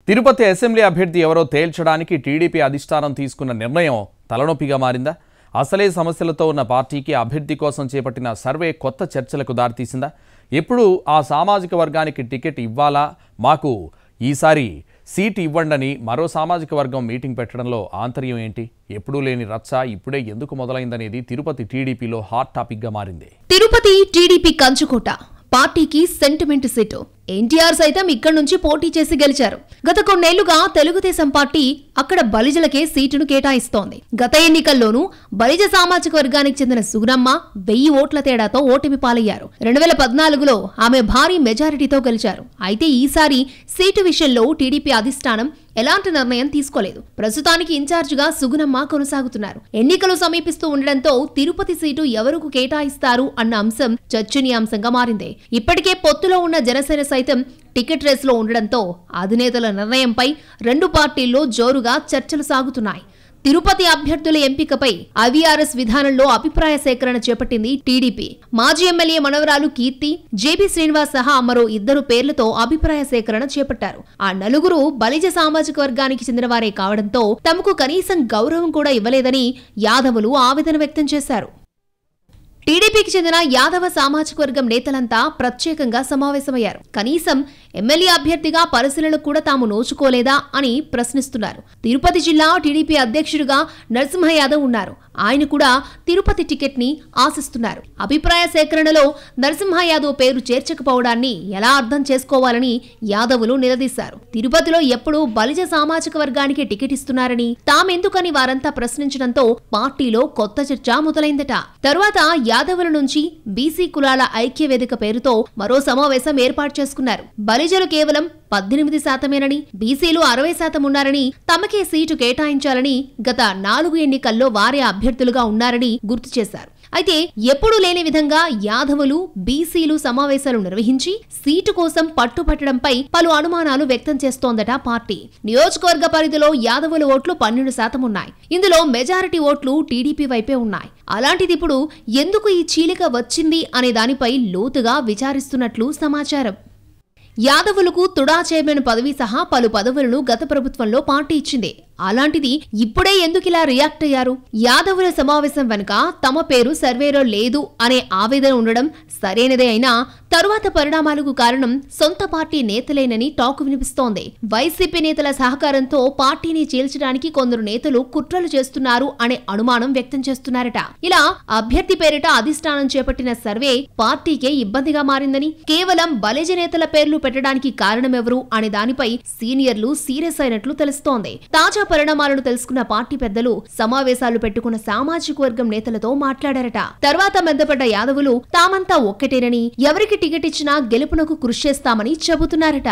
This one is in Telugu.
తిరుపతి అసెంబ్లీ అభ్యర్థి ఎవరో తేల్చడానికి టీడీపీ అధిష్టానం తీసుకున్న నిర్ణయం తలనొప్పిగా మారిందా? అసలే సమస్యలతో ఉన్న పార్టీకి అభ్యర్థి కోసం చేపట్టిన సర్వే కొత్త చర్చలకు దారితీసిందా? ఎప్పుడు ఆ సామాజిక వర్గానికి టికెట్ ఇవ్వాలా, మాకు ఈసారి సీట్ ఇవ్వండని మరో సామాజిక వర్గం మీటింగ్ పెట్టడంలో ఆంతర్యం ఏంటి? ఎప్పుడూ లేని రచ్చ ఇప్పుడే ఎందుకు మొదలైందనేది తిరుపతి టీడీపీలో హాట్ టాపిక్గా మారింది. తిరుపతి టీడీపీ కంచుకోట, పార్టీకి సెంటిమెంట్ సీటు. ఎన్టీఆర్ సైతం ఇక్కడి నుంచి పోటీ చేసి గెలిచారు. గత కొన్నేళ్లుగా తెలుగుదేశం పార్టీ అక్కడ బలిజలకే సీటును కేటాయిస్తోంది. గత ఎన్నికల్లోనూ బలిజ సామాజిక వర్గానికి చెందిన సుగుణమ్మ 1000 ఓట్ల తేడాతో ఓటమి పాలయ్యారు. 2014లో ఆమె భారీ మెజారిటీతో గెలిచారు. అయితే ఈసారి సీటు విషయంలో టీడీపీ అధిష్టానం ఎలాంటి నిర్ణయం తీసుకోలేదు. ప్రస్తుతానికి ఇన్ఛార్జిగా సుగుణమ్మ కొనసాగుతున్నారు. ఎన్నికలు సమీపిస్తూ ఉండడంతో తిరుపతి సీటు ఎవరికి కేటాయిస్తారు అన్న అంశం చర్చనీయాంశంగా మారింది. ఇప్పటికే పొత్తులో ఉన్న జనసేన సైతం టికెట్ రేసులో ఉండడంతో అధినేతల నిర్ణయంపై రెండు పార్టీల్లో జోరుగా చర్చలు సాగుతున్నాయి. తిరుపతి అభ్యర్థుల ఎంపికపై ఐవీఆర్ఎస్ విధానంలో అభిప్రాయ సేకరణ చేపట్టింది టీడీపీ. మాజీ ఎమ్మెల్యే మనవరాలు కీర్తి, జేబీ శ్రీనివాస్ సహా మరో 2 పేర్లతో అభిప్రాయ సేకరణ చేపట్టారు. ఆ నలుగురు బలిజ సామాజిక వర్గానికి చెందినవారే కావడంతో తమకు కనీసం గౌరవం కూడా ఇవ్వలేదని యాదవులు ఆవేదన వ్యక్తం చేశారు. టీడీపీకి చెందిన యాదవ సామాజిక వర్గం నేతలంతా ప్రత్యేకంగా సమావేశమయ్యారు. కనీసం ఎమ్మెల్యే అభ్యర్థిగా పరిశీలనకు కూడా తాము నోచుకోలేదా అని ప్రశ్నిస్తున్నారు. తిరుపతి జిల్లా టీడీపీ అధ్యక్షుడిగా నరసింహ యాదవ్ ఉన్నారు. ఆయన కూడా తిరుపతి టికెట్ ని ఆశిస్తున్నారు. అభిప్రాయ సేకరణలో నరసింహ యాదవ్ పేరు చేర్చకపోవడాన్ని ఎలా అర్థం చేసుకోవాలని యాదవులు నిలదీశారు. తిరుపతిలో ఎప్పుడూ బలిజ సామాజిక వర్గానికి టికెట్ ఇస్తున్నారని తామెందుకని వారంతా ప్రశ్నించడంతో పార్టీలో కొత్త చర్చ మొదలైందట. తరువాత యాదవుల నుంచి బీసీ కులాల ఐక్య వేదిక పేరుతో మరో సమావేశం ఏర్పాటు చేసుకున్నారు. బలిజలు కేవలం 18%మేనని, బీసీలు 60% ఉన్నారని, తమకే సీటు కేటాయించాలని గత 4 ఎన్నికల్లో వారే అభ్యర్థులుగా ఉన్నారని గుర్తు చేశారు. అయితే ఎప్పుడూ లేని విధంగా యాదవులు, బీసీలు సమావేశాలు నిర్వహించి సీటు కోసం పట్టుపట్టడంపై పలు అనుమానాలు వ్యక్తం చేస్తోందట పార్టీ. నియోజకవర్గ పరిధిలో యాదవుల ఓట్లు 12% ఉన్నాయి. ఇందులో మెజారిటీ ఓట్లు టీడీపీ వైపే ఉన్నాయి. అలాంటిది ఇప్పుడు ఎందుకు ఈ చీలిక వచ్చింది అనే దానిపై లోతుగా విచారిస్తున్నట్లు సమాచారం. యాదవులకు తుడా చైర్మన్ పదవి సహా పలు పదవులను గత ప్రభుత్వంలో పార్టీ ఇచ్చింది. అలాంటిది ఇప్పుడే ఎందుకిలా రియాక్ట్ అయ్యారు? యాదవుల సమావేశం వెనుక తమ పేరు సర్వేలో లేదు అనే ఆవేదన ఉండడం సరైనదే అయినా తరువాత పరిణామాలకు కారణం సొంత పార్టీ నేతలేనని టాక్ వినిపిస్తోంది. వైసీపీ నేతల సహకారంతో పార్టీని చీల్చడానికి కొందరు నేతలు కుట్రలు చేస్తున్నారు అనే అనుమానం వ్యక్తం చేస్తున్నారట. ఇలా అభ్యర్థి పేరిట అధిష్టానం చేపట్టిన సర్వే పార్టీకే ఇబ్బందిగా మారిందని, కేవలం బలిజ నేతల పేర్లు పెట్టడానికి కారణమెవరు అనే దానిపై సీనియర్లు సీరియస్ అయినట్లు తెలుస్తోంది. తాజా పరిణామాలను తెలుసుకున్న పార్టీ పెద్దలు సమావేశాలు పెట్టుకున్న సామాజిక వర్గం నేతలతో మాట్లాడారట. తర్వాత మెద్దపడ్డ యాదవులు తామంతా ఒక్కటేనని, ఎవరికి టికెట్ ఇచ్చినా గెలుపునకు కృషి చేస్తామని చెబుతున్నారట.